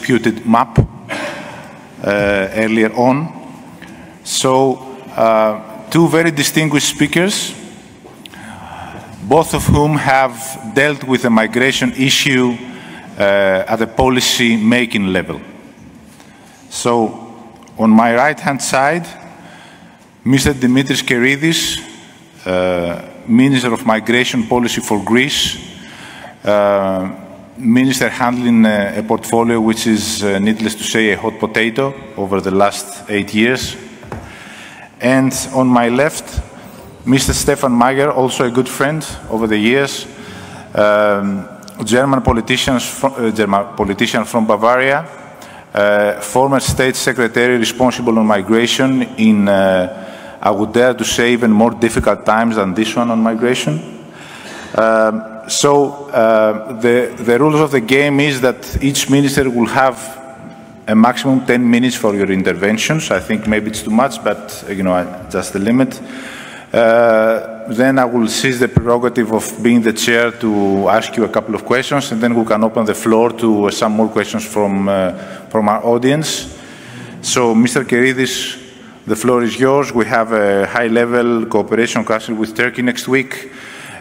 disputed map earlier on. So, two very distinguished speakers, both of whom have dealt with the migration issue at the policy-making level. So, on my right-hand side, Mr. Δημήτρης Καιρίδης, Minister of Migration Policy for Greece, Minister handling a portfolio which is, needless to say, a hot potato over the last 8 years. And on my left, Mr. Stephan, also a good friend over the years, German politician from Bavaria, former state secretary responsible on migration in, I would dare to say, even more difficult times than this one on migration. The rules of the game is that each minister will have a maximum 10 minutes for your interventions. I think maybe it's too much, but just the limit. Then I will seize the prerogative of being the chair to ask you a couple of questions, and then we can open the floor to some more questions from our audience. So, Mr. Keridis, the floor is yours. We have a high-level cooperation council with Turkey next week.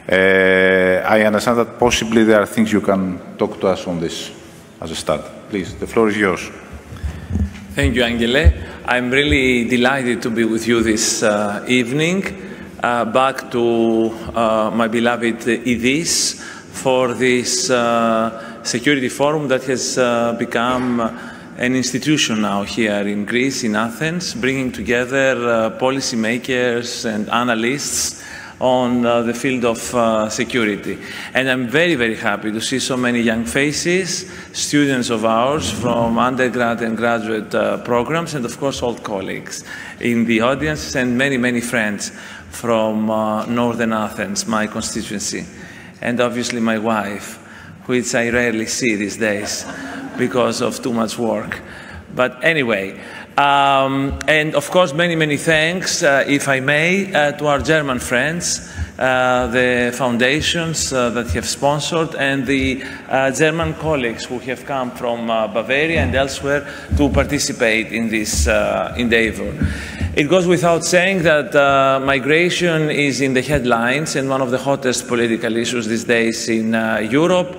I understand that possibly there are things you can talk to us on this as a start. Please, the floor is yours. Thank you, Angele. I'm really delighted to be with you this evening. Back to my beloved Keridis for this security forum that has become an institution now here in Greece, in Athens, bringing together policymakers and analysts on the field of security. And I'm very, very happy to see so many young faces, students of ours from undergrad and graduate programs, and of course old colleagues in the audience, and many, many friends from Northern Athens, my constituency, and obviously my wife, which I rarely see these days because of too much work. But anyway, and of course many, many thanks, if I may, to our German friends, the foundations that have sponsored, and the German colleagues who have come from Bavaria and elsewhere to participate in this endeavor. It goes without saying that migration is in the headlines and one of the hottest political issues these days in Europe.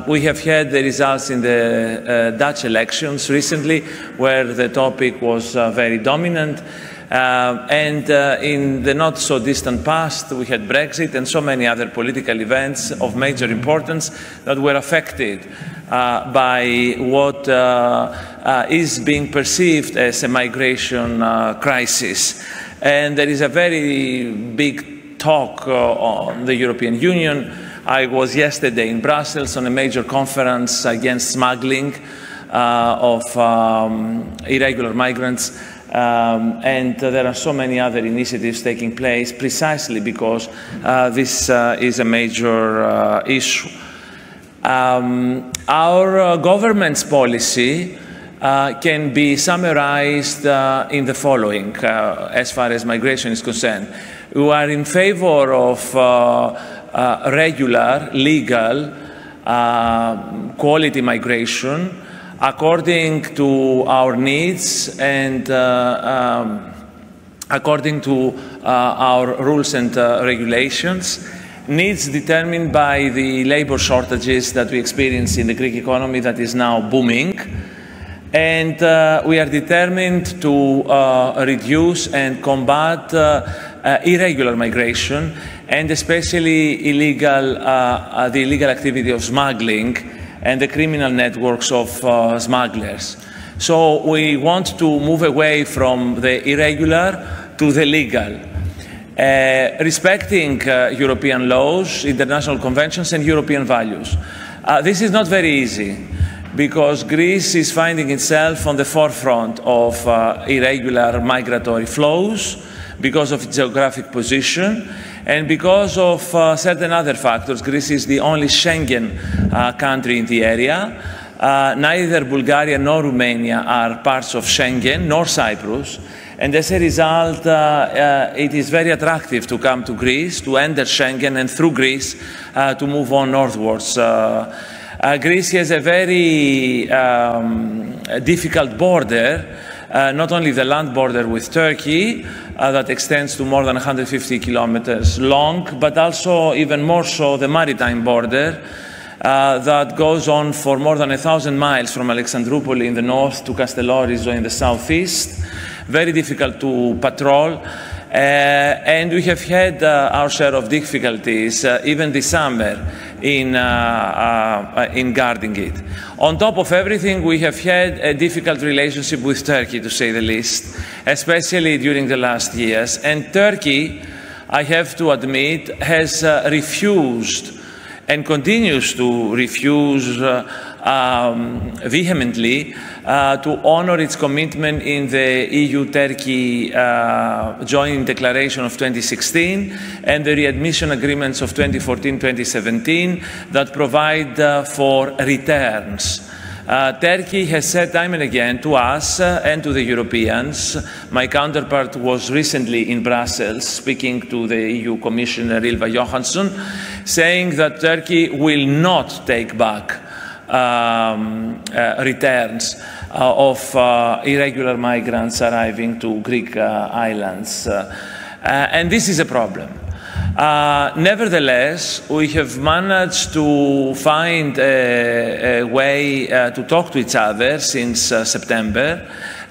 We have had the results in the Dutch elections recently, where the topic was very dominant. And in the not so distant past, we had Brexit and so many other political events of major importance that were affected by what is being perceived as a migration crisis. And there is a very big talk on the European Union. I was yesterday in Brussels on a major conference against smuggling of irregular migrants. And there are so many other initiatives taking place precisely because this is a major issue. Our government's policy can be summarized in the following, as far as migration is concerned. We are in favor of regular, legal, quality migration according to our needs and according to our rules and regulations, needs determined by the labor shortages that we experience in the Greek economy that is now booming. And we are determined to reduce and combat irregular migration, and especially the illegal activity of smuggling and the criminal networks of smugglers. So we want to move away from the irregular to the legal, respecting European laws, international conventions, and European values. This is not very easy, because Greece is finding itself on the forefront of irregular migratory flows because of its geographic position and because of certain other factors. Greece is the only Schengen country in the area. Neither Bulgaria nor Romania are parts of Schengen, nor Cyprus. And as a result, it is very attractive to come to Greece, to enter Schengen, and through Greece to move on northwards. Greece has a very difficult border, not only the land border with Turkey, that extends to more than 150 kilometers long, but also, even more so, the maritime border that goes on for more than 1,000 miles from Alexandroupolis in the north to Castellorizo in the southeast. Very difficult to patrol. And we have had our share of difficulties, even this summer, in guarding it. On top of everything, we have had a difficult relationship with Turkey, to say the least, especially during the last years. And Turkey, I have to admit, has refused and continues to refuse vehemently to honor its commitment in the EU-Turkey joint declaration of 2016 and the readmission agreements of 2014-2017 that provide for returns. Turkey has said time and again to us and to the Europeans. My counterpart was recently in Brussels speaking to the EU Commissioner Ylva Johansson, saying that Turkey will not take back returns of irregular migrants arriving to Greek islands. And this is a problem. Nevertheless, we have managed to find a way to talk to each other since September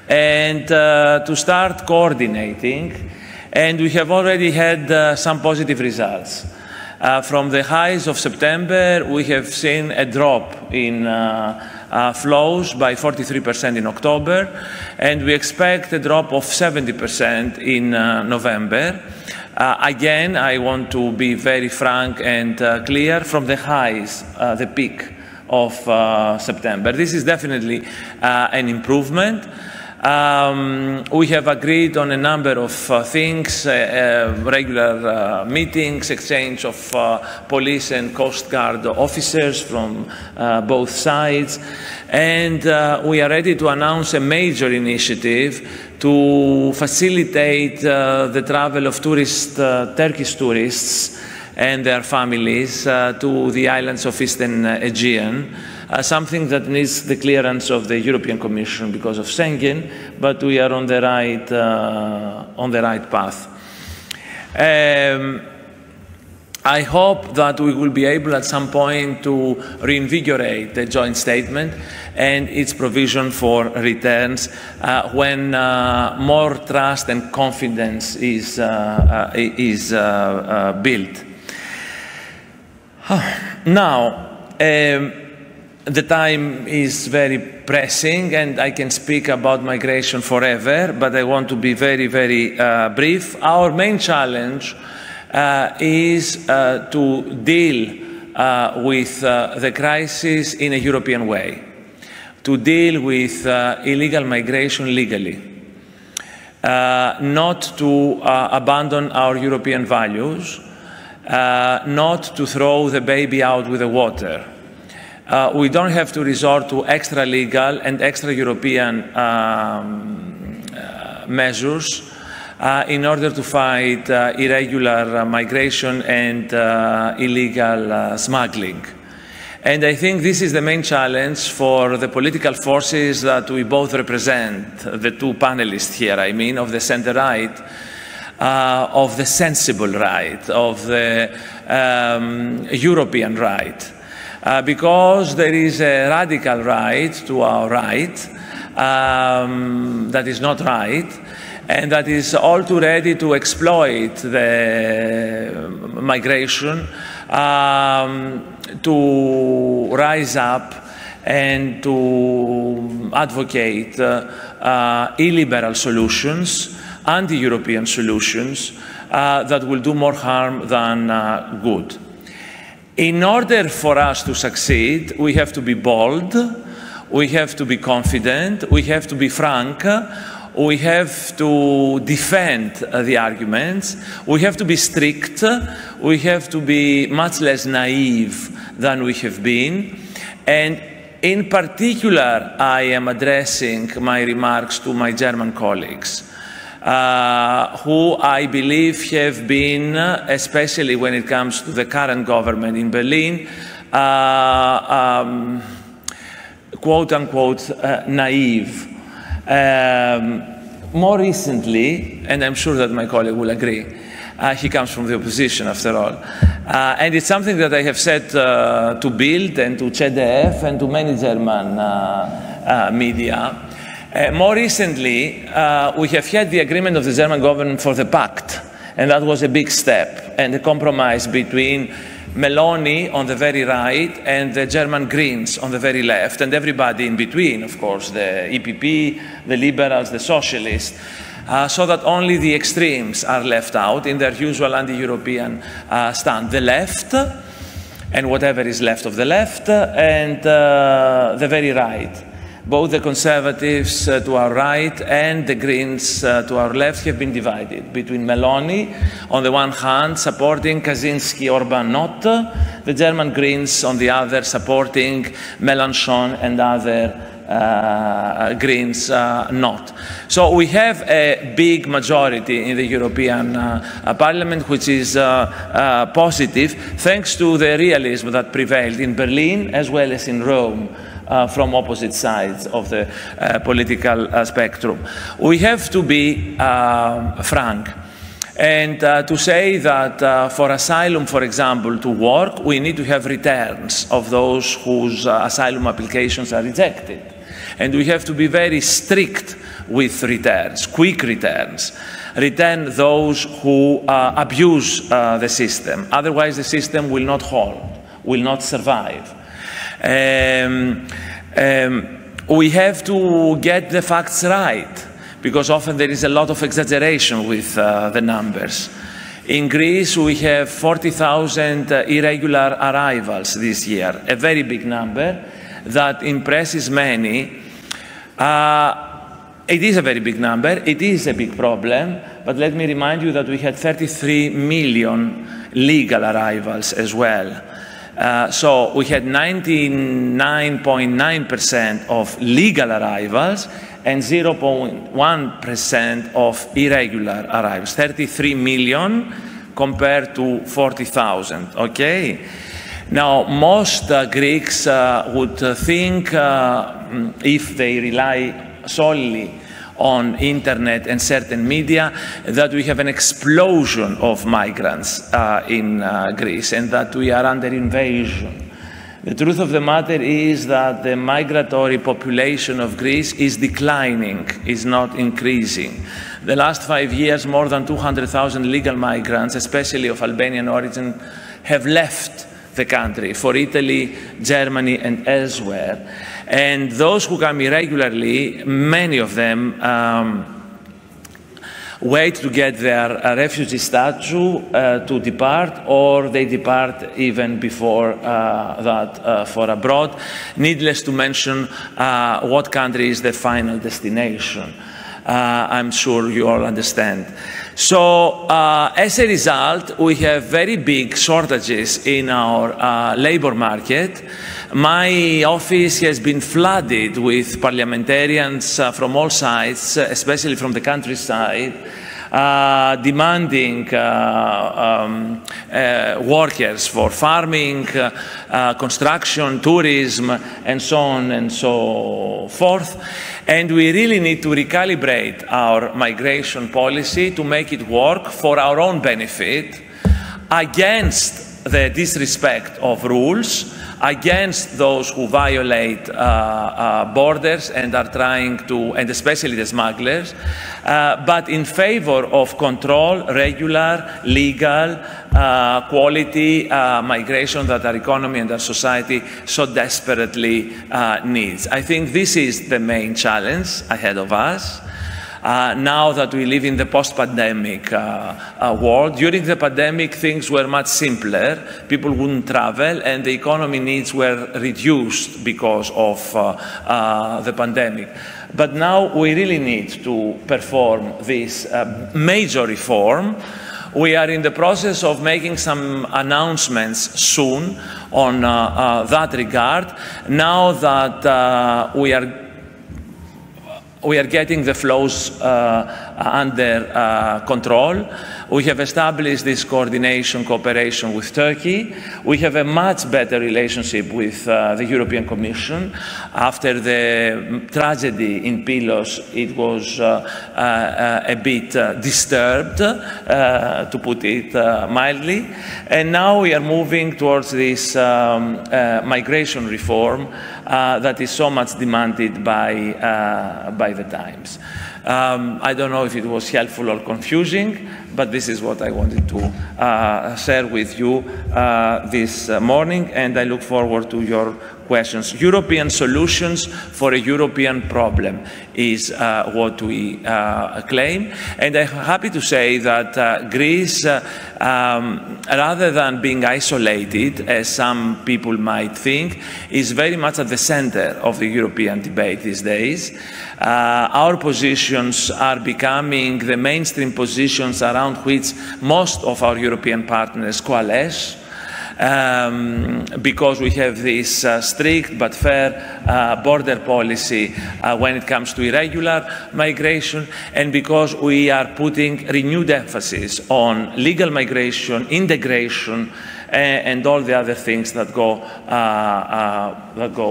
and to start coordinating, and we have already had some positive results. From the highs of September, we have seen a drop in flows by 43% in October, and we expect a drop of 70% in November. Again, I want to be very frank and clear, from the highs, the peak of September. This is definitely an improvement. We have agreed on a number of things, regular meetings, exchange of police and Coast Guard officers from both sides, and we are ready to announce a major initiative to facilitate the travel of Turkish tourists and their families to the islands of Eastern Aegean. Something that needs the clearance of the European Commission because of Schengen, but we are on the right path. I hope that we will be able at some point to reinvigorate the joint statement and its provision for returns when more trust and confidence is built. Now, the time is very pressing, and I can speak about migration forever, but I want to be very, very brief. Our main challenge is to deal with the crisis in a European way, to deal with illegal migration legally, not to abandon our European values, not to throw the baby out with the water. We don't have to resort to extra-legal and extra-European measures in order to fight irregular migration and illegal smuggling. And I think this is the main challenge for the political forces that we both represent, the two panelists here, I mean, of the center-right, of the sensible right, of the European right. Because there is a radical right to our right that is not right, and that is all too ready to exploit the migration to rise up and to advocate illiberal solutions, anti-European solutions that will do more harm than good. In order for us to succeed, we have to be bold, we have to be confident, we have to be frank, we have to defend the arguments, we have to be strict, we have to be much less naive than we have been, and in particular, I am addressing my remarks to my German colleagues, who I believe have been, especially when it comes to the current government in Berlin, quote-unquote naive. More recently, and I'm sure that my colleague will agree, he comes from the opposition after all, and it's something that I have said to Bild and to CDF and to many German media. More recently, we have had the agreement of the German government for the pact, and that was a big step and a compromise between Meloni on the very right and the German Greens on the very left, and everybody in between, of course, the EPP, the Liberals, the Socialists, so that only the extremes are left out in their usual anti-European stand. The left, and whatever is left of the left, and the very right. Both the Conservatives to our right and the Greens to our left have been divided between Meloni, on the one hand, supporting Kaczynski, Orban not, the German Greens on the other, supporting Mélenchon and other Greens not. So we have a big majority in the European Parliament, which is positive, thanks to the realism that prevailed in Berlin as well as in Rome. From opposite sides of the political spectrum. We have to be frank and to say that for asylum, for example, to work, we need to have returns of those whose asylum applications are rejected. And we have to be very strict with returns, quick returns. Return those who abuse the system. Otherwise, the system will not hold, will not survive. We have to get the facts right, because often there is a lot of exaggeration with the numbers. In Greece, we have 40,000 irregular arrivals this year, a very big number that impresses many. It is a very big number, it is a big problem, but let me remind you that we had 33 million legal arrivals as well. So we had 99.9% of legal arrivals and 0.1% of irregular arrivals. 33 million compared to 40,000, okay? Now, most Greeks would think, if they rely solely on internet and certain media, that we have an explosion of migrants in Greece and that we are under invasion. The truth of the matter is that the migratory population of Greece is declining, is not increasing. The last 5 years, more than 200,000 legal migrants, especially of Albanian origin, have left the country for Italy, Germany, and elsewhere. And those who come irregularly, many of them wait to get their refugee status to depart, or they depart even before that for abroad. Needless to mention what country is the final destination. I'm sure you all understand. So as a result, we have very big shortages in our labor market. My office has been flooded with parliamentarians from all sides, especially from the countryside, demanding workers for farming, construction, tourism, and so on and so forth. And we really need to recalibrate our migration policy to make it work for our own benefit, against the disrespect of rules, against those who violate borders and are trying to, and especially the smugglers, but in favor of control, regular, legal, quality migration that our economy and our society so desperately needs. I think this is the main challenge ahead of us. Now that we live in the post-pandemic world. During the pandemic, things were much simpler. People wouldn't travel, and the economy needs were reduced because of the pandemic. But now we really need to perform this major reform. We are in the process of making some announcements soon on that regard. Now that we are we are getting the flows under control. We have established this coordination, cooperation with Turkey. We have a much better relationship with the European Commission. After the tragedy in Pylos, it was a bit disturbed, to put it mildly. And now we are moving towards this migration reform that is so much demanded by the times. I don't know if it was helpful or confusing, but this is what I wanted to share with you this morning, and I look forward to your questions. European solutions for a European problem is what we claim. And I'm happy to say that Greece, rather than being isolated, as some people might think, is very much at the center of the European debate these days. Our positions are becoming the mainstream positions around which most of our European partners coalesce. Because we have this strict but fair border policy when it comes to irregular migration, and because we are putting renewed emphasis on legal migration, integration, and all the other things that go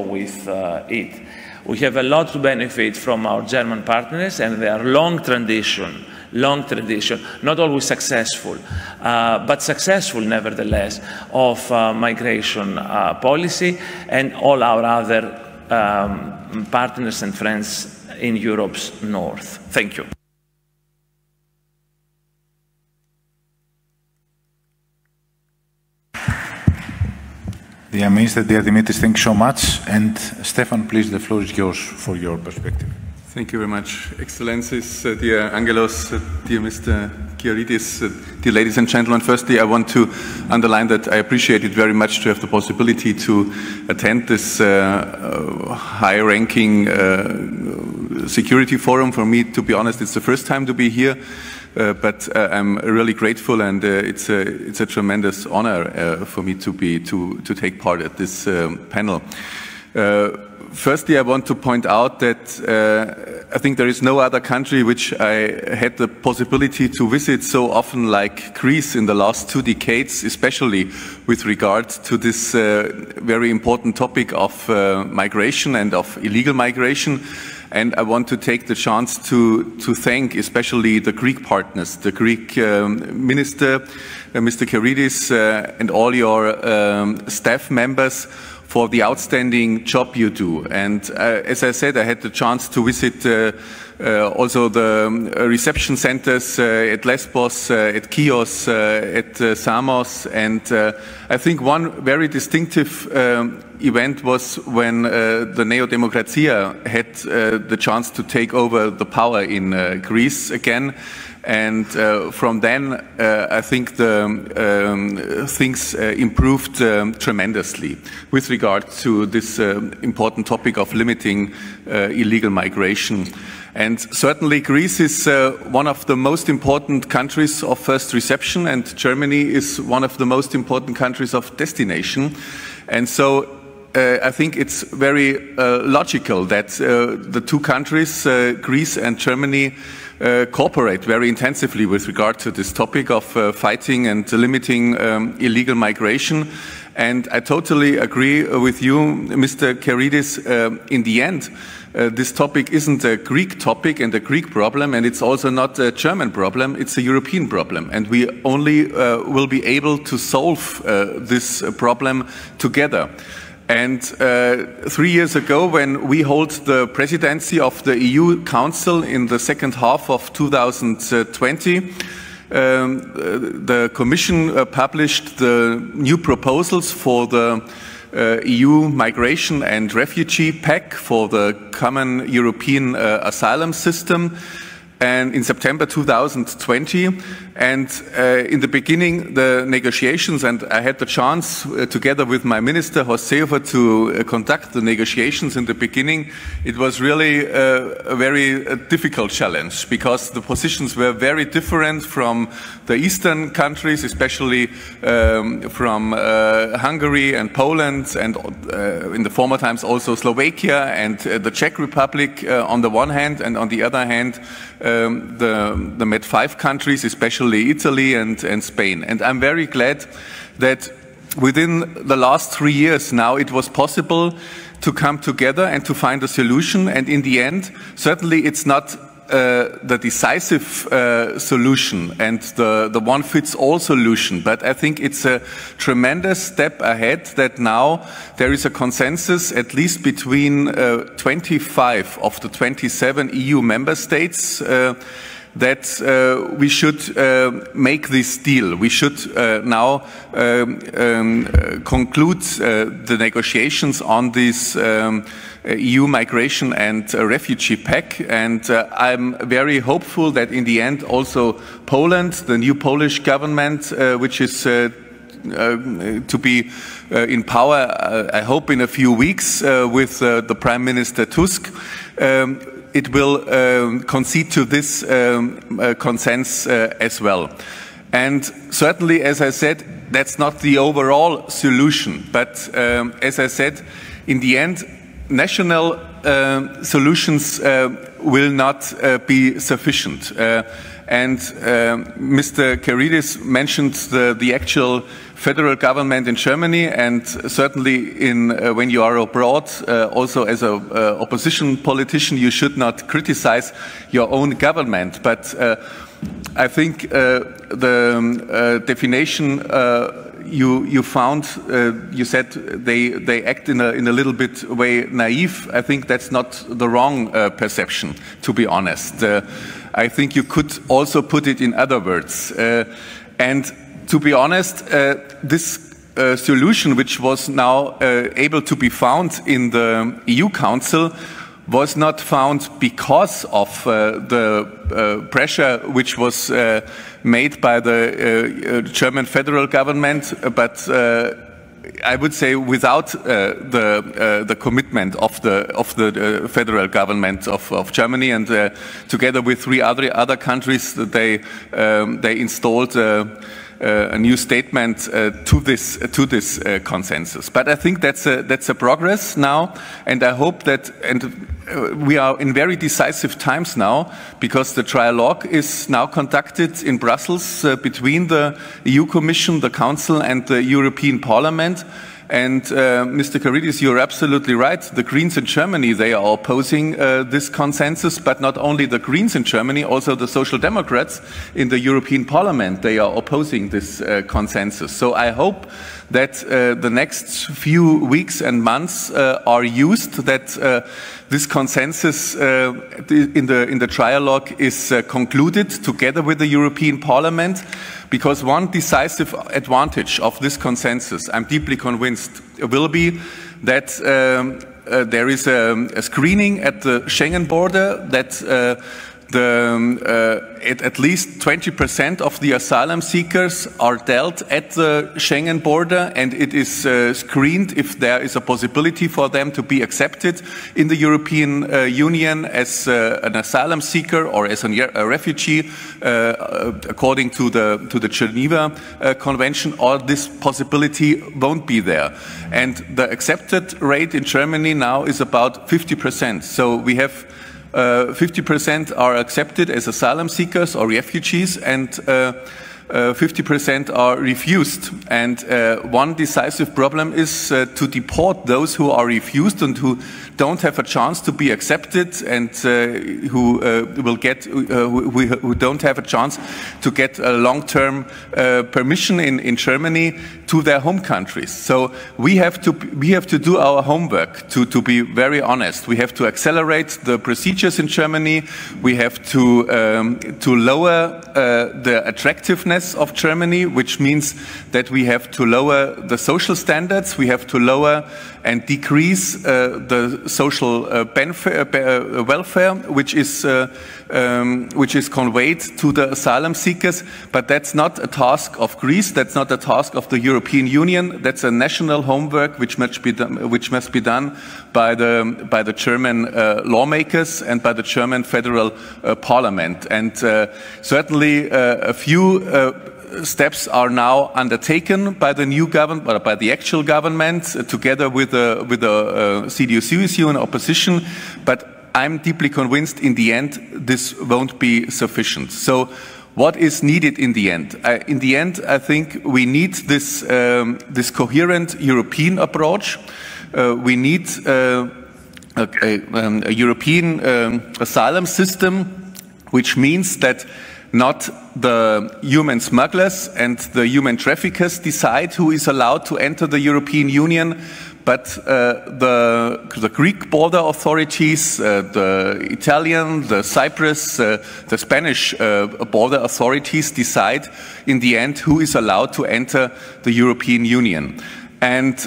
with it. We have a lot to benefit from our German partners, and they are long tradition, not always successful, but successful nevertheless, of migration policy, and all our other partners and friends in Europe's north. Thank you. Dear Minister, dear Dimitris, thank you so much. And Stephan, please, the floor is yours for your perspective. Thank you very much, Excellencies, dear Angelos, dear Mr. Keridis, dear ladies and gentlemen. Firstly, I want to underline that I appreciate it very much to have the possibility to attend this high-ranking security forum. For me, to be honest, it's the first time to be here. But I'm really grateful, and it's a tremendous honor for me to take part at this panel. Firstly, I want to point out that I think there is no other country which I had the possibility to visit so often like Greece in the last 2 decades, especially with regard to this very important topic of migration and of illegal migration. And I want to take the chance to thank especially the Greek partners, the Greek minister, Mr. Keridis, and all your staff members for the outstanding job you do. And as I said, I had the chance to visit also the reception centers at Lesbos, at Chios, at Samos, and I think one very distinctive event was when the Nea Demokratia had the chance to take over the power in Greece again. And from then, I think the things improved tremendously with regard to this important topic of limiting illegal migration. And certainly Greece is one of the most important countries of first reception, and Germany is one of the most important countries of destination. And so I think it's very logical that the two countries, Greece and Germany, cooperate very intensively with regard to this topic of fighting and limiting illegal migration. And I totally agree with you, Mr. Keridis. In the end, this topic isn't a Greek topic and a Greek problem, and it's also not a German problem, it's a European problem. And we only will be able to solve this problem together. And 3 years ago, when we hold the presidency of the EU Council in the second half of 2020, the Commission published the new proposals for the EU Migration and Refugee Pact for the common European asylum system. and in September 2020. And in the beginning, the negotiations, and I had the chance, together with my minister, Horst Seehofer, to conduct the negotiations in the beginning. It was really a very difficult challenge, because the positions were very different from the eastern countries, especially from Hungary and Poland, and in the former times also Slovakia and the Czech Republic on the one hand, and on the other hand, the Med5 countries, especially Italy and Spain. And I'm very glad that within the last 3 years now it was possible to come together and to find a solution. And in the end, certainly it's not the decisive solution and the one-fits-all solution, but I think it's a tremendous step ahead that now there is a consensus, at least between 25 of the 27 EU member states, that we should make this deal. We should now conclude the negotiations on this EU migration and refugee pact, and I'm very hopeful that in the end also Poland, the new Polish government, which is to be in power, I hope in a few weeks, with the Prime Minister Tusk, it will concede to this consensus as well. And certainly, as I said, that's not the overall solution, but as I said, in the end, national solutions will not be sufficient. And Mr. Keridis mentioned the actual federal government in Germany, and certainly when you are abroad, also as an opposition politician, you should not criticize your own government. But I think the definition you found, you said they act in a little bit way naive. I think that's not the wrong perception, to be honest. I think you could also put it in other words. And to be honest, this solution, which was now able to be found in the EU Council, was not found because of the pressure which was made by the German federal government, but I would say without the commitment of the federal government of Germany, and together with 3 other countries, they installed a new statement to this consensus. But I think that's a progress now, and I hope that, and we are in very decisive times now, because the trialogue is now conducted in Brussels between the EU Commission, the Council and the European Parliament. And Mr. Keridis, you're absolutely right. The Greens in Germany, they are opposing this consensus, but not only the Greens in Germany, also the Social Democrats in the European Parliament, they are opposing this consensus. So I hope that the next few weeks and months are used, that this consensus in the trialogue is concluded together with the European Parliament, because one decisive advantage of this consensus, I'm deeply convinced, will be that there is a screening at the Schengen border, that at least 20% of the asylum seekers are dealt at the Schengen border, and it is screened if there is a possibility for them to be accepted in the European Union as an asylum seeker or as a refugee, according to the Geneva Convention, or this possibility won't be there. And the accepted rate in Germany now is about 50%. So we have 50% are accepted as asylum seekers or refugees, and 50% are refused. And one decisive problem is to deport those who are refused and who don't have a chance to be accepted, and who don't have a chance to get a long-term permission in Germany to their home countries. So we have to do our homework, to be very honest. We have to accelerate the procedures in Germany. We have to lower the attractiveness weakness of Germany, which means that we have to lower the social standards, we have to lower and decrease the social welfare, which is conveyed to the asylum seekers. But that's not a task of Greece, that's not a task of the European Union, that's a national homework which must be done by the German lawmakers and by the German federal parliament. And certainly a few steps are now undertaken by the new government, or by the actual government, together with the CDU-CSU and opposition. But I'm deeply convinced in the end this won't be sufficient. So what is needed in the end? In the end, I think we need this coherent European approach. We need a European asylum system, which means that not the human smugglers and the human traffickers decide who is allowed to enter the European Union, but the Greek border authorities, the Italian, the Cyprus, the Spanish border authorities decide in the end who is allowed to enter the European Union. And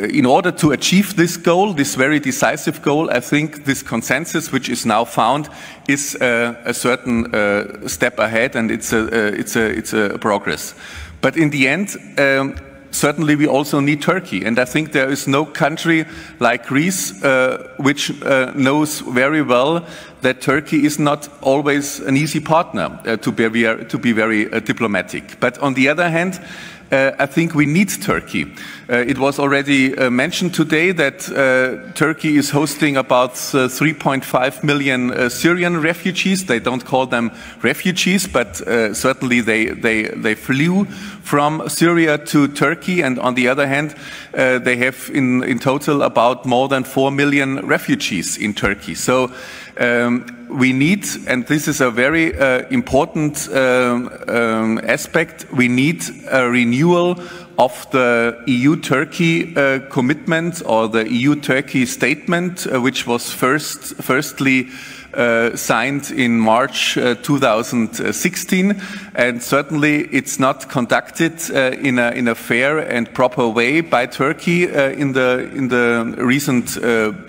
in order to achieve this goal, this very decisive goal, I think this consensus which is now found is a certain step ahead, and it's a progress. But in the end, certainly we also need Turkey, and I think there is no country like Greece which knows very well that Turkey is not always an easy partner, to be very diplomatic. But on the other hand, I think we need Turkey. It was already mentioned today that Turkey is hosting about 3.5 million Syrian refugees. They don't call them refugees, but certainly they flew from Syria to Turkey, and on the other hand, they have in total about more than 4 million refugees in Turkey. So we need, and this is a very important aspect, we need a renewal of the EU-Turkey commitment, or the EU-Turkey statement, which was firstly signed in March 2016, and certainly it's not conducted in a fair and proper way by Turkey in the recent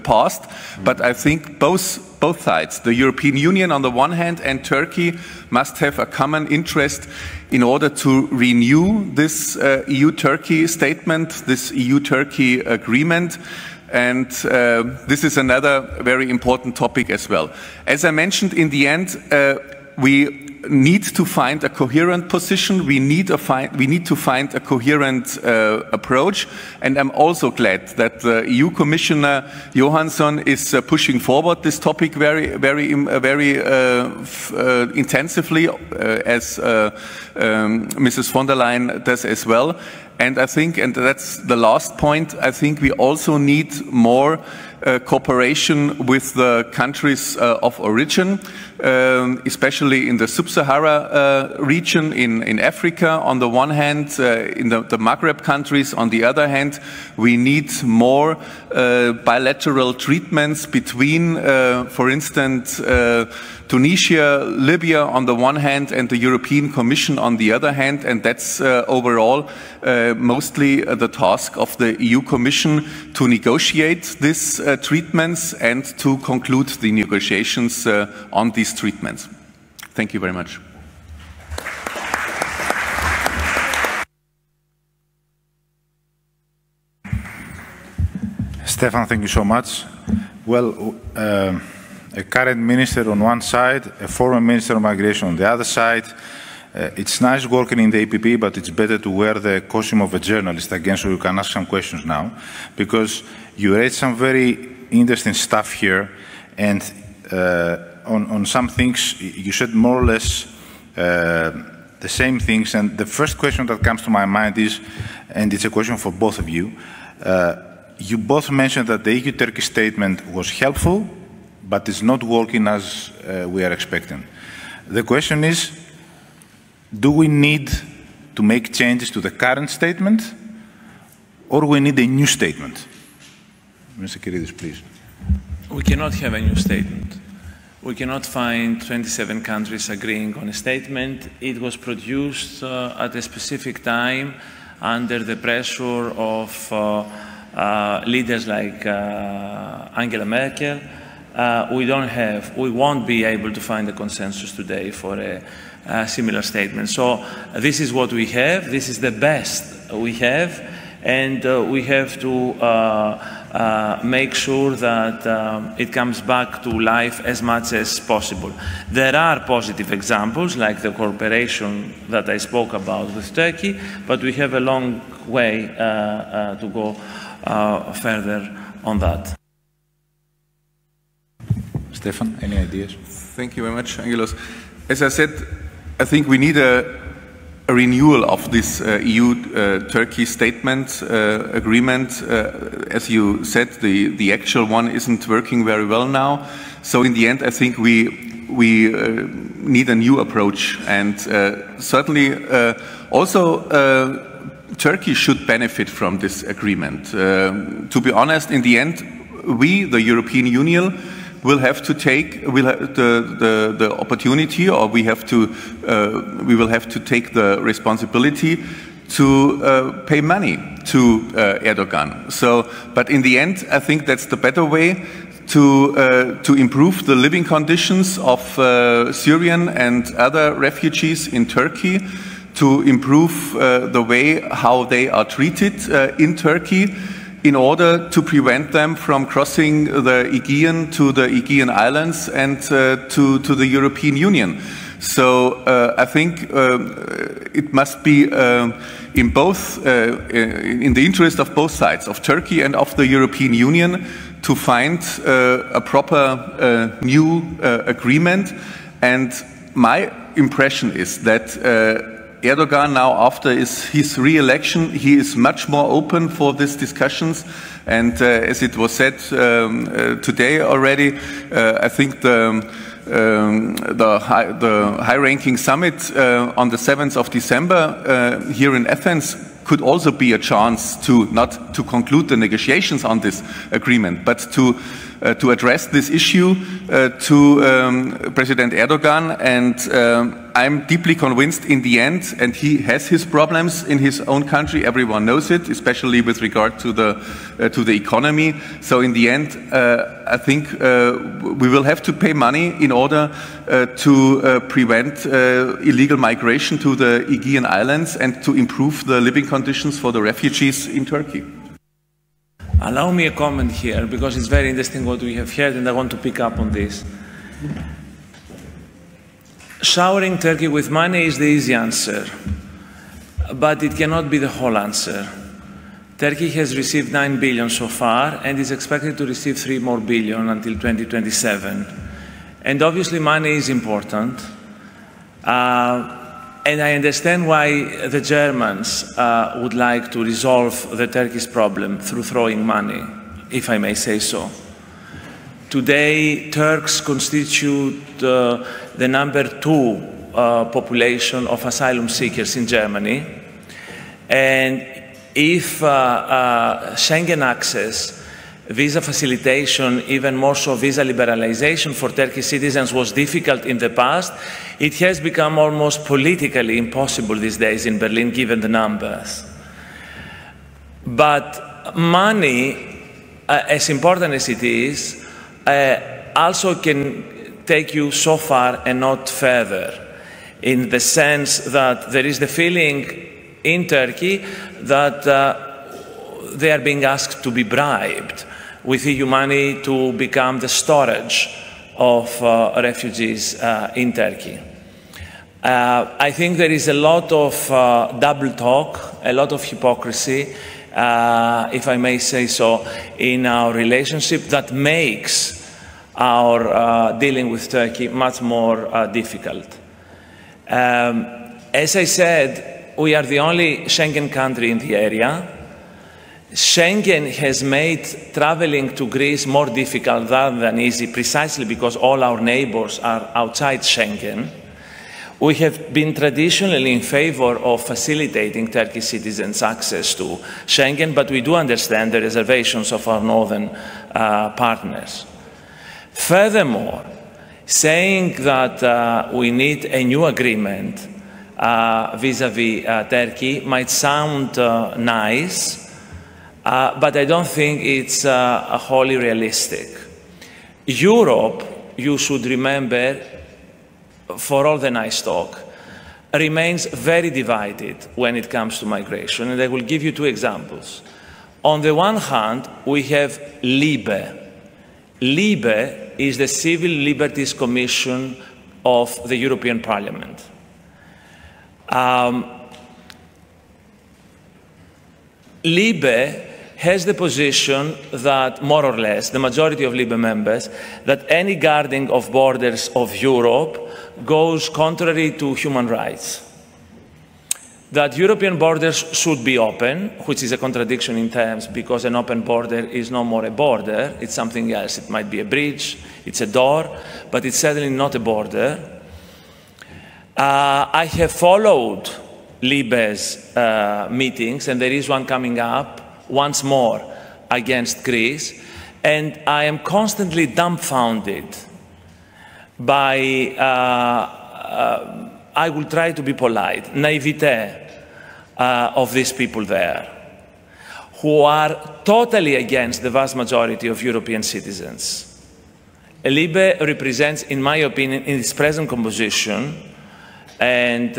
past. But I think both sides, the European Union on the one hand and Turkey, must have a common interest in order to renew this EU-Turkey statement, this EU-Turkey agreement. And this is another very important topic as well. As I mentioned, in the end, we need to find a coherent position. We need to find a coherent approach. And I'm also glad that the EU Commissioner Johansson is pushing forward this topic very intensively, as Mrs. von der Leyen does as well. And I think, and that's the last point, I think we also need more cooperation with the countries of origin, especially in the Sub-Sahara region in Africa. On the one hand, in the Maghreb countries. On the other hand, we need more bilateral treatments between, for instance, Tunisia, Libya on the one hand, and the European Commission on the other hand, and that's overall mostly the task of the EU Commission to negotiate these treatments and to conclude the negotiations on these treatments. Thank you very much. Stephan, thank you so much. Well, a current minister on one side, a former minister of migration on the other side. It's nice working in the EPP, but it's better to wear the costume of a journalist again, so you can ask some questions now, because you raised some very interesting stuff here, and on some things you said more or less the same things. And the first question that comes to my mind is, and it's a question for both of you, you both mentioned that the EU-Turkey statement was helpful, but it's not working as we are expecting. The question is, do we need to make changes to the current statement, or we need a new statement? Mr. Keridis, please. We cannot have a new statement. We cannot find 27 countries agreeing on a statement. It was produced at a specific time under the pressure of leaders like Angela Merkel. We won't be able to find a consensus today for a similar statement. So this is what we have. This is the best we have, and we have to make sure that it comes back to life as much as possible. There are positive examples, like the cooperation that I spoke about with Turkey, but we have a long way to go further on that. Stephan, any ideas? Thank you very much, Angelos. As I said, I think we need a renewal of this EU-Turkey statement agreement. As you said, the actual one isn't working very well now. So in the end, I think we need a new approach. And certainly also Turkey should benefit from this agreement. To be honest, in the end, we, the European Union, will have to take the opportunity, or we will have to take the responsibility to pay money to Erdogan. So, but in the end, I think that's the better way to improve the living conditions of Syrian and other refugees in Turkey, to improve the way how they are treated in Turkey, in order to prevent them from crossing the Aegean to the Aegean Islands and to the European Union. So I think it must be in the interest of both sides, of Turkey and of the European Union, to find a proper new agreement. And my impression is that Erdogan now, after his re-election, he is much more open for these discussions. And as it was said today already, I think the high-ranking summit on the 7th of December here in Athens could also be a chance to not to conclude the negotiations on this agreement, but to address this issue to President Erdogan. And I'm deeply convinced in the end, and he has his problems in his own country, everyone knows it, especially with regard to the economy. So in the end, I think we will have to pay money in order to prevent illegal migration to the Aegean Islands and to improve the living conditions for the refugees in Turkey. Allow me a comment here, because it's very interesting what we have heard, and I want to pick up on this. Showering Turkey with money is the easy answer, but it cannot be the whole answer. Turkey has received 9 billion so far, and is expected to receive 3 more billion until 2027. And obviously money is important. And I understand why the Germans would like to resolve the Turkish problem through throwing money, if I may say so. Today, Turks constitute the #2 population of asylum seekers in Germany. And if Schengen access, visa facilitation, even more so visa liberalization for Turkish citizens was difficult in the past, it has become almost politically impossible these days in Berlin, given the numbers. But money, as important as it is, also can take you so far and not further, in the sense that there is the feeling in Turkey that they are being asked to be bribed with EU money to become the storage of refugees in Turkey. I think there is a lot of double talk, a lot of hypocrisy, if I may say so, in our relationship that makes our dealing with Turkey much more difficult. As I said, we are the only Schengen country in the area. Schengen has made traveling to Greece more difficult rather than easy, precisely because all our neighbors are outside Schengen. We have been traditionally in favor of facilitating Turkish citizens' access to Schengen, but we do understand the reservations of our northern partners. Furthermore, saying that we need a new agreement vis-à-vis Turkey might sound nice, but I don't think it's wholly realistic. Europe, you should remember, for all the nice talk, remains very divided when it comes to migration, and I will give you two examples. On the one hand, we have LIBE. LIBE is the Civil Liberties Commission of the European Parliament. LIBE has the position that, more or less, the majority of LIBE members, that any guarding of borders of Europe goes contrary to human rights. That European borders should be open, which is a contradiction in terms, because an open border is no more a border, it's something else. It might be a bridge, it's a door, but it's certainly not a border. I have followed LIBE's meetings, and there is one coming up once more against Greece, and I am constantly dumbfounded by, I will try to be polite, naivete of these people there, who are totally against the vast majority of European citizens. LIBE represents, in my opinion, in its present composition and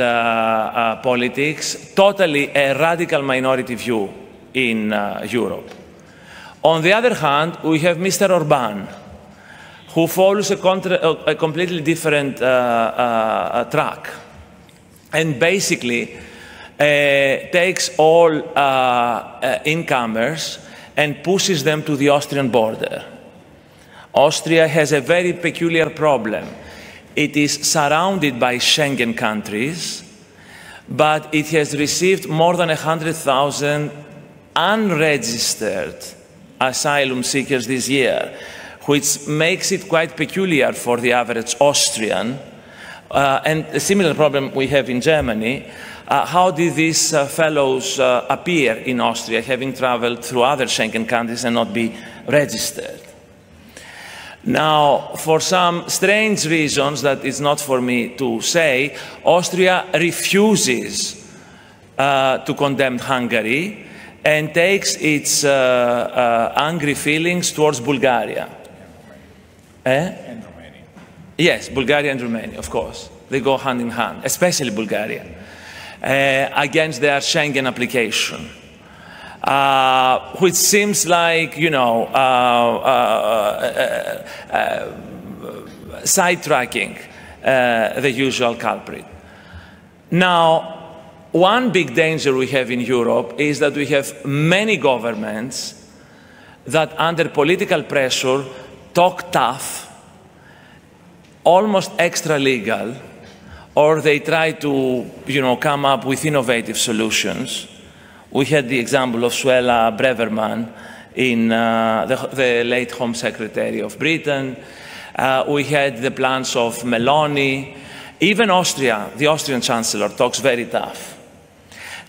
politics, totally a radical minority view in Europe. On the other hand, we have Mr. Orban, who follows a completely different track, and basically takes all incomers and pushes them to the Austrian border. Austria has a very peculiar problem. It is surrounded by Schengen countries, but it has received more than 100,000 unregistered asylum seekers this year, which makes it quite peculiar for the average Austrian. And a similar problem we have in Germany. How did these fellows appear in Austria, having traveled through other Schengen countries and not be registered? Now, for some strange reasons that is not for me to say, Austria refuses to condemn Hungary and takes its angry feelings towards Bulgaria. And Romania. Yes, Bulgaria and Romania, of course. They go hand in hand, especially Bulgaria, against their Schengen application, which seems like, you know, sidetracking the usual culprit. Now, one big danger we have in Europe is that we have many governments that, under political pressure, talk tough, almost extra legal, or they try to, you know, come up with innovative solutions. We had the example of Suella Braverman, in the late Home Secretary of Britain. We had the plans of Meloni. Even Austria, the Austrian Chancellor, talks very tough.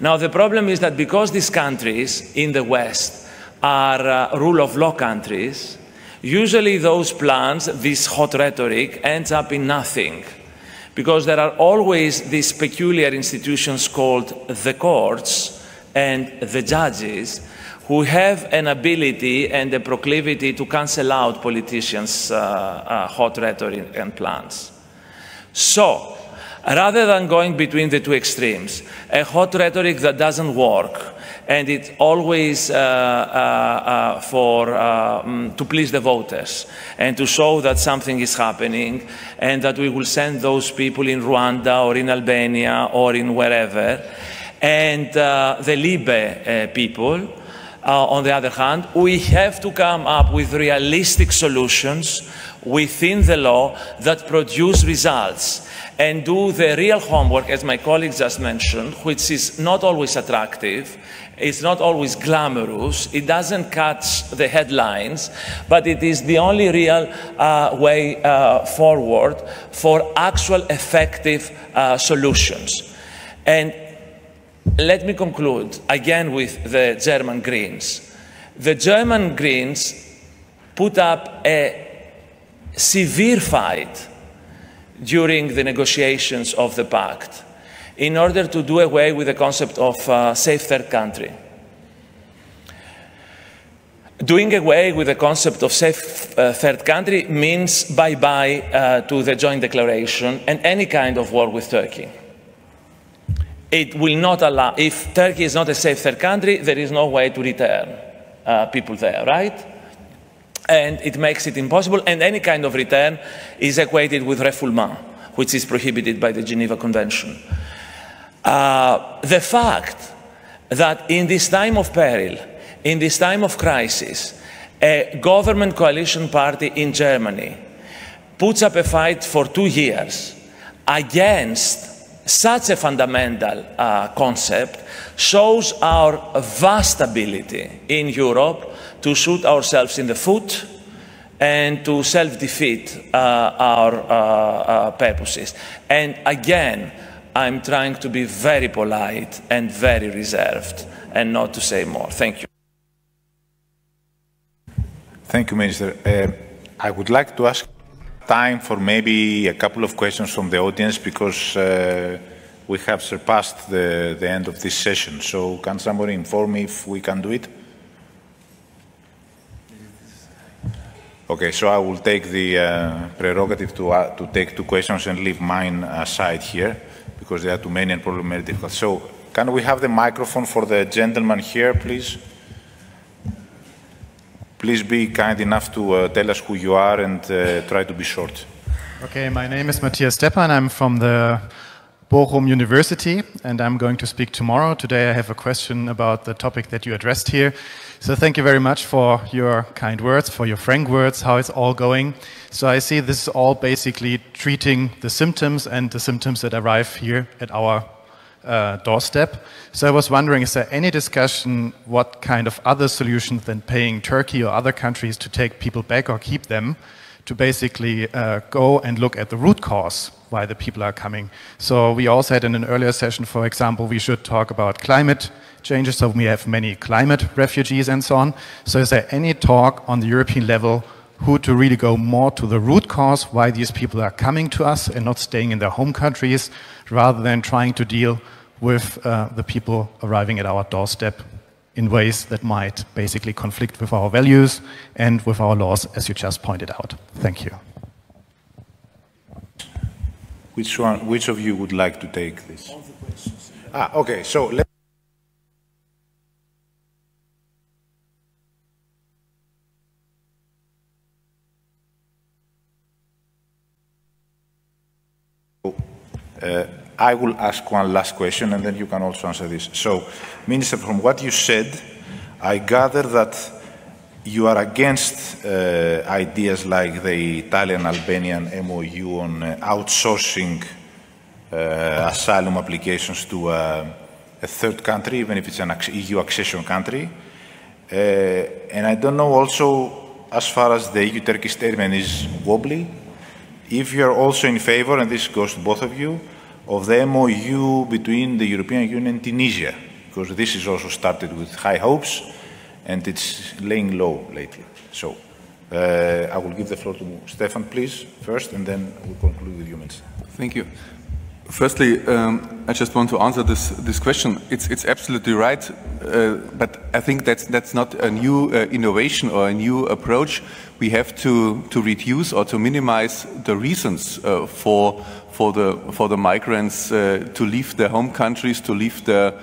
Now, the problem is that because these countries in the West are rule of law countries, usually those plans, this hot rhetoric, ends up in nothing, because there are always these peculiar institutions called the courts and the judges, who have an ability and a proclivity to cancel out politicians' hot rhetoric and plans. So, rather than going between the two extremes, a hot rhetoric that doesn't work, and it's always to please the voters and to show that something is happening and that we will send those people in Rwanda or in Albania or in wherever. And the LIBE people, on the other hand, we have to come up with realistic solutions within the law that produce results and do the real homework, as my colleague just mentioned, which is not always attractive, it's not always glamorous, it doesn't catch the headlines, but it is the only real way forward for actual effective solutions. And let me conclude again with the German Greens. The German Greens put up a severe fight during the negotiations of the pact in order to do away with the concept of safe third country. Doing away with the concept of safe third country means bye-bye to the joint declaration and any kind of war with Turkey. It will not allow, if Turkey is not a safe third country, there is no way to return people there, right? And it makes it impossible, and any kind of return is equated with refoulement, which is prohibited by the Geneva Convention. The fact that in this time of peril, in this time of crisis, a government coalition party in Germany puts up a fight for 2 years against such a fundamental concept shows our vast ability in Europe to shoot ourselves in the foot and to self-defeat our purposes. And again, I'm trying to be very polite and very reserved and not to say more. Thank you. Thank you, Minister. I would like to ask time for maybe a couple of questions from the audience because we have surpassed the end of this session. So can somebody inform me if we can do it? Okay, so I will take the prerogative to take 2 questions and leave mine aside here because there are too many and probably very difficult. So can we have the microphone for the gentleman here, please? Please be kind enough to tell us who you are and try to be short. Okay, my name is Stephan. I'm from the Bochum University, and I'm going to speak tomorrow. Today I have a question about the topic that you addressed here. So thank you very much for your kind words, for your frank words, how it's all going. So I see this is all basically treating the symptoms and the symptoms that arrive here at our doorstep. So I was wondering, is there any discussion what kind of other solutions than paying Turkey or other countries to take people back or keep them to basically go and look at the root cause why the people are coming? So we also had in an earlier session, for example, we should talk about climate changes, so we have many climate refugees and so on. So is there any talk on the European level who to really go more to the root cause why these people are coming to us and not staying in their home countries, rather than trying to deal with the people arriving at our doorstep in ways that might basically conflict with our values and with our laws, as you just pointed out? Thank you. Which of you would like to take this? All the questions. Okay, so let's I will ask one last question and then you can also answer this. So, Minister, from what you said, I gather that you are against ideas like the Italian-Albanian MOU on outsourcing asylum applications to a third country, even if it's an EU accession country. And I don't know also, as far as the EU-Turkey statement is wobbly, if you are also in favor, and this goes to both of you, of the MOU between the European Union and Tunisia, because this is also started with high hopes and it's laying low lately. So I will give the floor to Stephan, please, first, and then we'll conclude with you, Minister. Thank you. Firstly, I just want to answer this question. It's absolutely right, but I think that's not a new innovation or a new approach. We have to reduce or to minimize the reasons for the migrants to leave their home countries, to leave their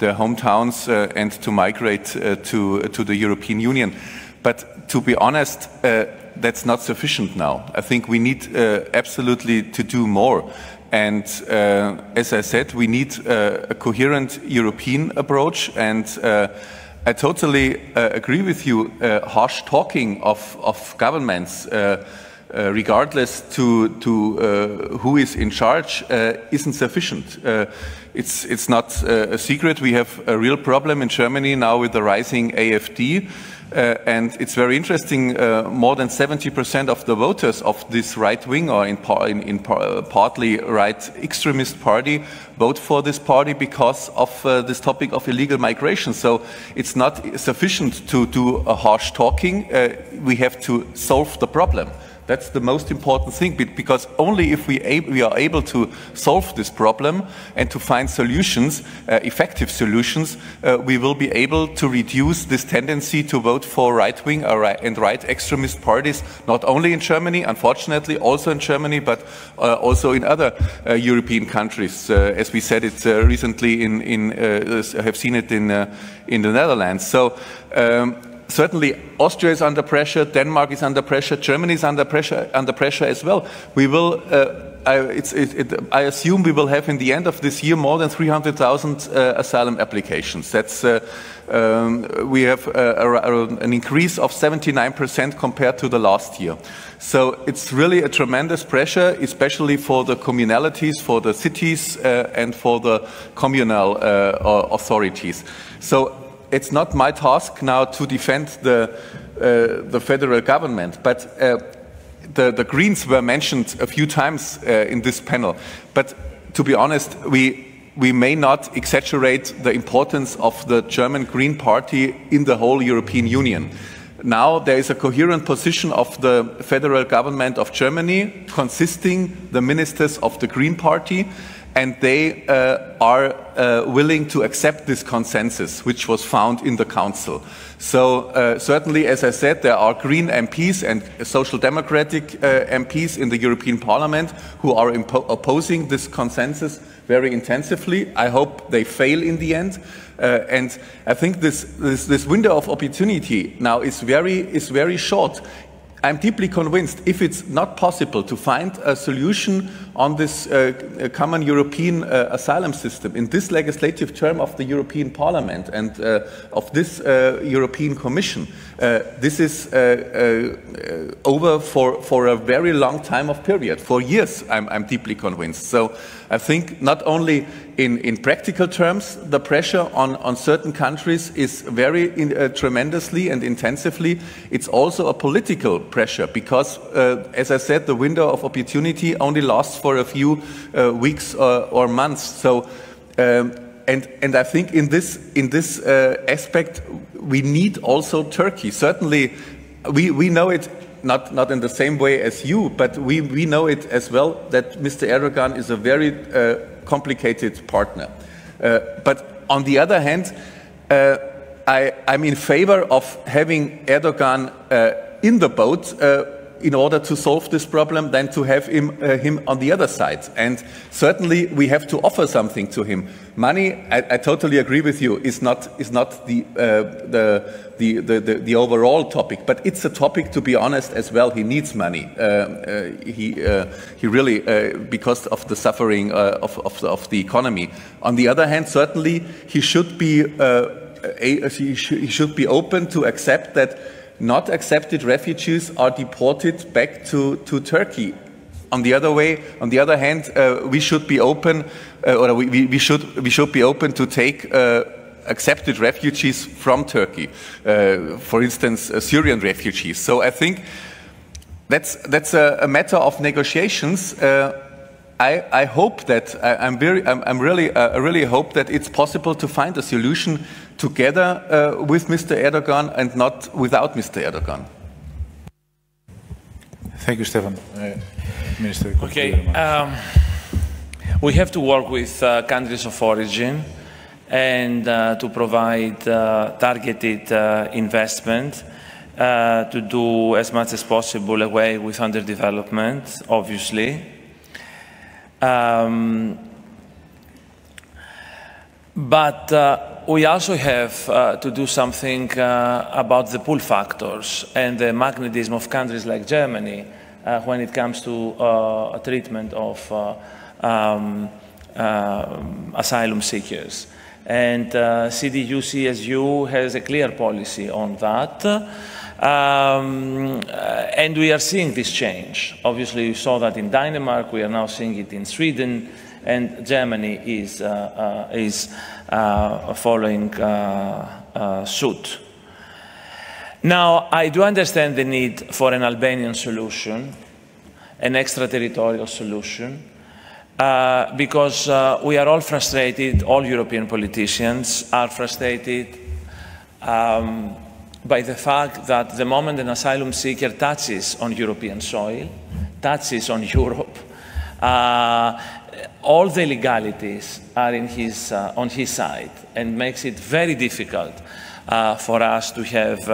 hometowns, and to migrate to the European Union. But to be honest, that's not sufficient now. I think we need absolutely to do more. And as I said, we need a coherent European approach. And I totally agree with you. Harsh talking of governments, regardless to who is in charge, isn't sufficient. It's not a secret. We have a real problem in Germany now with the rising AfD. And it's very interesting, more than 70% of the voters of this right-wing or partly right extremist party vote for this party because of this topic of illegal migration. So it's not sufficient to do a harsh talking. We have to solve the problem. That's the most important thing, because only if we are able to solve this problem and to find solutions, effective solutions, we will be able to reduce this tendency to vote for right-wing and right extremist parties, not only in Germany, unfortunately, also in Germany, but also in other European countries. As we said it recently, have seen it in the Netherlands. So certainly Austria is under pressure, Denmark is under pressure, Germany is under pressure as well. We will, I assume we will have in the end of this year more than 300,000 asylum applications. That's, we have an increase of 79% compared to the last year. So it's really a tremendous pressure, especially for the communalities, for the cities, and for the communal authorities. So it's not my task now to defend the federal government, but the Greens were mentioned a few times in this panel. But to be honest, we may not exaggerate the importance of the German Green Party in the whole European Union. Now there is a coherent position of the federal government of Germany consisting the ministers of the Green Party, and they are willing to accept this consensus which was found in the Council. So certainly, as I said, there are Green MPs and Social Democratic MPs in the European Parliament who are opposing this consensus very intensively. I hope they fail in the end. And I think this window of opportunity now is very short. I'm deeply convinced if it's not possible to find a solution on this common European asylum system in this legislative term of the European Parliament and of this European Commission, this is over for a very long time of period, for years, I'm deeply convinced. So I think not only in practical terms, the pressure on certain countries is very tremendously and intensively. It's also a political pressure because, as I said, the window of opportunity only lasts for a few weeks or months. So, and I think in this aspect, we need also Turkey. Certainly, we know it. Not in the same way as you, but we know it as well that Mr. Erdogan is a very complicated partner. But on the other hand, I'm in favor of having Erdogan in the boat in order to solve this problem than to have him on the other side. And certainly we have to offer something to him. Money, I totally agree with you, is not the overall topic, but it's a topic, to be honest, as well. He needs money. He really, because of the suffering of the economy. On the other hand, certainly he should be open to accept that not accepted refugees are deported back to Turkey. On the other hand, we should be open, or we should be open to take accepted refugees from Turkey, for instance, Syrian refugees. So I think that's a matter of negotiations. I hope that I really hope that it's possible to find a solution together with Mr. Erdogan and not without Mr. Erdogan. Thank you, Stephan. Minister. Okay, we have to work with countries of origin and to provide targeted investment to do as much as possible away with underdevelopment, obviously. But we also have to do something about the pull factors and the magnetism of countries like Germany when it comes to treatment of asylum seekers. And CDU-CSU has a clear policy on that. And we are seeing this change. Obviously, we saw that in Denmark, we are now seeing it in Sweden, and Germany is following suit. Now, I do understand the need for an Albanian solution, an extraterritorial solution, because we are all frustrated, all European politicians are frustrated by the fact that the moment an asylum seeker touches on European soil, touches on Europe, all the legalities are on his side, and makes it very difficult for us to have,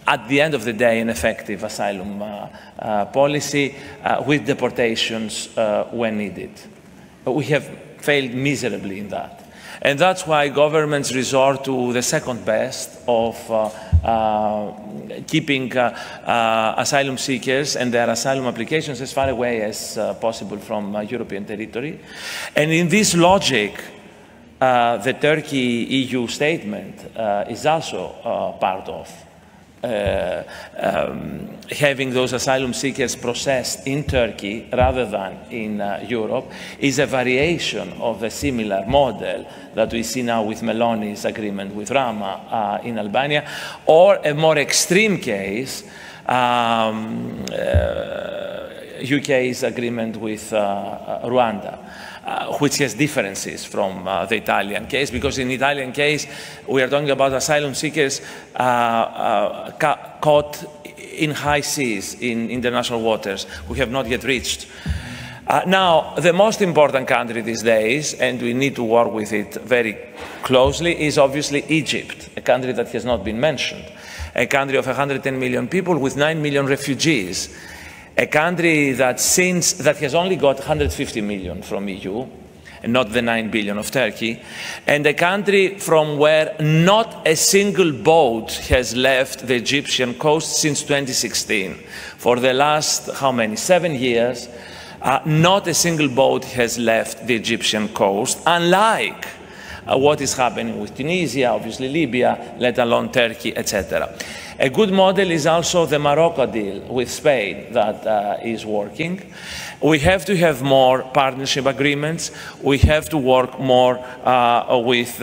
at the end of the day, an effective asylum policy with deportations when needed. We have failed miserably in that. And that's why governments resort to the second best of keeping asylum seekers and their asylum applications as far away as possible from European territory. And in this logic, the Turkey-EU statement is also part of having those asylum seekers processed in Turkey rather than in Europe is a variation of a similar model that we see now with Meloni's agreement with Rama in Albania, or a more extreme case, UK's agreement with Rwanda. Which has differences from the Italian case, because in the Italian case, we are talking about asylum seekers caught in high seas, in international waters, who have not yet reached. Now, the most important country these days, and we need to work with it very closely, is obviously Egypt, a country that has not been mentioned, a country of 110 million people with 9 million refugees. A country that has only got 150 million from EU, and not the 9 billion of Turkey, and a country from where not a single boat has left the Egyptian coast since 2016. For the last, how many, 7 years, not a single boat has left the Egyptian coast, unlike what is happening with Tunisia, obviously Libya, let alone Turkey, etc. A good model is also the Morocco deal with Spain that is working. We have to have more partnership agreements. We have to work more with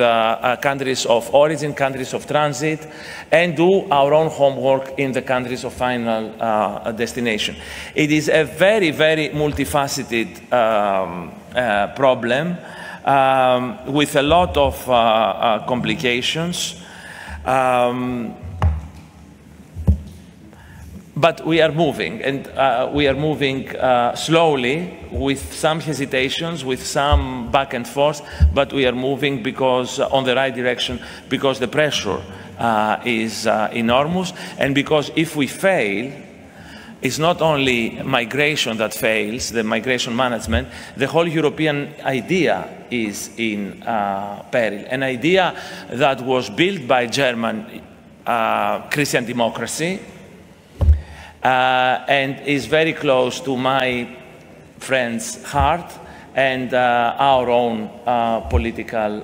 countries of origin, countries of transit, and do our own homework in the countries of final destination. It is a very, very multifaceted problem with a lot of complications. But we are moving, and we are moving slowly, with some hesitations, with some back and forth, but we are moving because on the right direction, because the pressure is enormous, and because if we fail, it's not only migration that fails, the migration management, the whole European idea is in peril. An idea that was built by German Christian democracy, and is very close to my friend's heart and our own political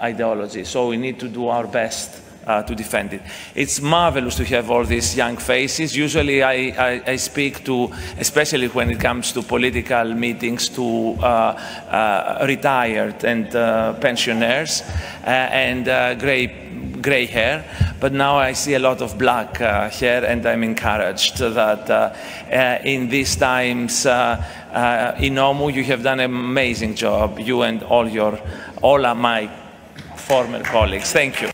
ideology. So we need to do our best to defend it. It's marvelous to have all these young faces. Usually I speak to, especially when it comes to political meetings, to retired and pensioners and gray hair, but now I see a lot of black hair, and I'm encouraged that in these times in OMU you have done an amazing job, you and all my former colleagues. Thank you.